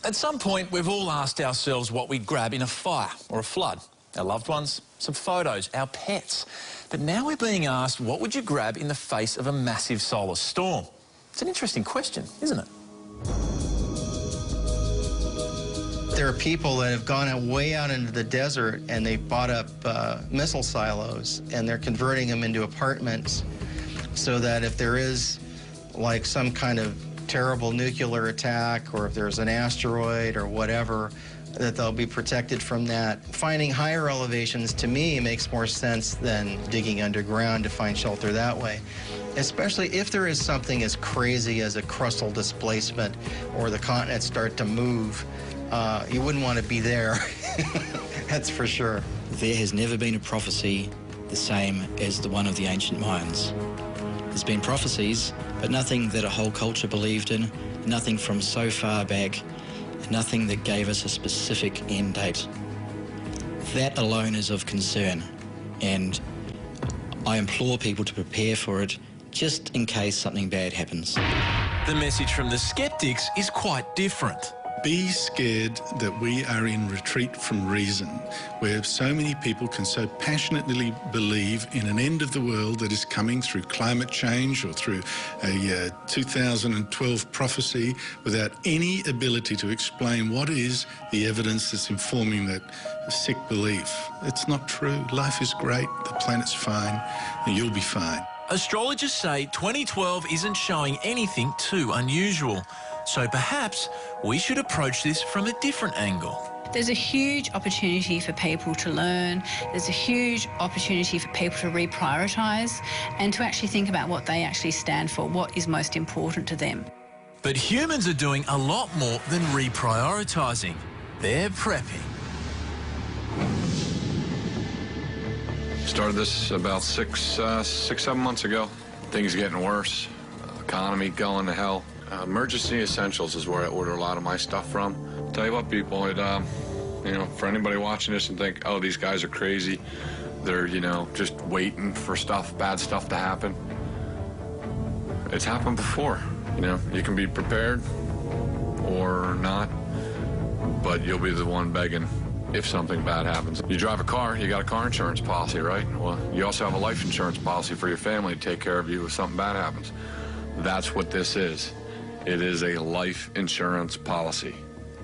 At some point, we've all asked ourselves what we'd grab in a fire or a flood. Our loved ones, some photos, our pets. But now we're being asked, what would you grab in the face of a massive solar storm? It's an interesting question, isn't it? There are people that have gone way out into the desert and they've bought up missile silos and they're converting them into apartments so that if there is like some kind of terrible nuclear attack or if there's an asteroid or whatever, that they'll be protected from that. Finding higher elevations, to me, makes more sense than digging underground to find shelter that way, especially if there is something as crazy as a crustal displacement or the continents start to move. You wouldn't want to be there, that's for sure. There has never been a prophecy the same as the one of the ancient Mayans. There's been prophecies, but nothing that a whole culture believed in, nothing from so far back, nothing that gave us a specific end date. That alone is of concern, and I implore people to prepare for it just in case something bad happens. The message from the skeptics is quite different. Be scared that we are in retreat from reason, where so many people can so passionately believe in an end of the world that is coming through climate change or through a 2012 prophecy without any ability to explain what is the evidence that's informing that sick belief. It's not true. Life is great, the planet's fine, and you'll be fine. Astrologers say 2012 isn't showing anything too unusual. So perhaps we should approach this from a different angle. There's a huge opportunity for people to learn. There's a huge opportunity for people to reprioritise and to actually think about what they actually stand for, what is most important to them. But humans are doing a lot more than reprioritising. They're prepping. Started this about six, 7 months ago. Things getting worse. Economy going to hell. Emergency Essentials is where I order a lot of my stuff from. Tell you what, people, it, you know, for anybody watching this and think, oh, these guys are crazy, they're, you know, just waiting for stuff, bad stuff to happen. It's happened before. You know, you can be prepared or not, but you'll be the one begging if something bad happens. You drive a car, you got a car insurance policy, right? Well, you also have a life insurance policy for your family to take care of you if something bad happens. That's what this is. It is a life insurance policy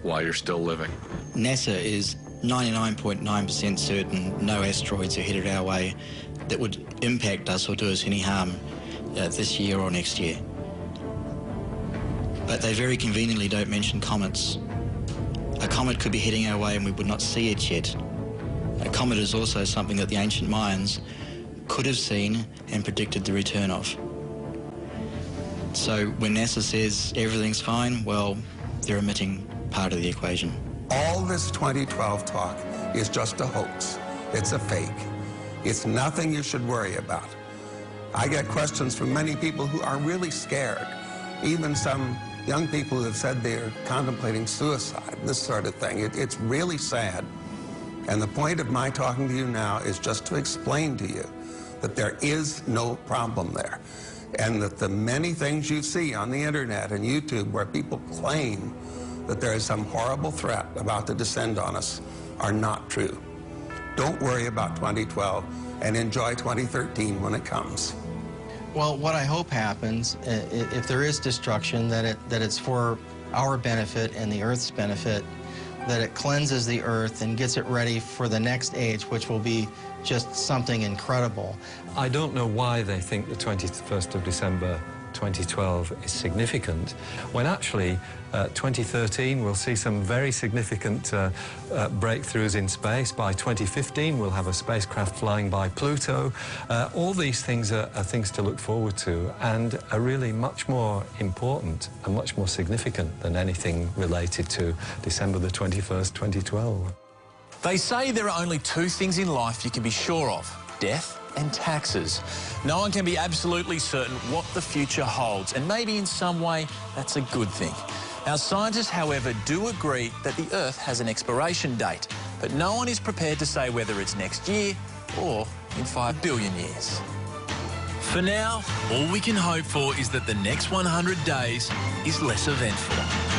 while you're still living. NASA is 99.9% certain no asteroids are headed our way that would impact us or do us any harm this year or next year. But they very conveniently don't mention comets. A comet could be heading our way and we would not see it yet. A comet is also something that the ancient Mayans could have seen and predicted the return of. So when NASA says everything's fine, well, they're omitting part of the equation. All this 2012 talk is just a hoax. It's a fake. It's nothing you should worry about. I get questions from many people who are really scared, even some young people who have said they're contemplating suicide, this sort of thing. It's really sad. And the point of my talking to you now is just to explain to you that there is no problem there. And that the many things you see on the internet and YouTube where people claim that there is some horrible threat about to descend on us are not true. Don't worry about 2012 and enjoy 2013 when it comes. Well, what I hope happens, if there is destruction, that it's for our benefit and the Earth's benefit, that it cleanses the Earth and gets it ready for the next age, which will be just something incredible. I don't know why they think the 21st of December 2012 is significant, when actually 2013 we'll see some very significant breakthroughs in space. By 2015 we'll have a spacecraft flying by Pluto. All these things are things to look forward to and are really much more important and much more significant than anything related to December the 21st, 2012. They say there are only two things in life you can be sure of: death and taxes. No one can be absolutely certain what the future holds, and maybe in some way that's a good thing. Our scientists, however, do agree that the Earth has an expiration date, but no one is prepared to say whether it's next year or in 5 billion years. For now, all we can hope for is that the next 100 days is less eventful.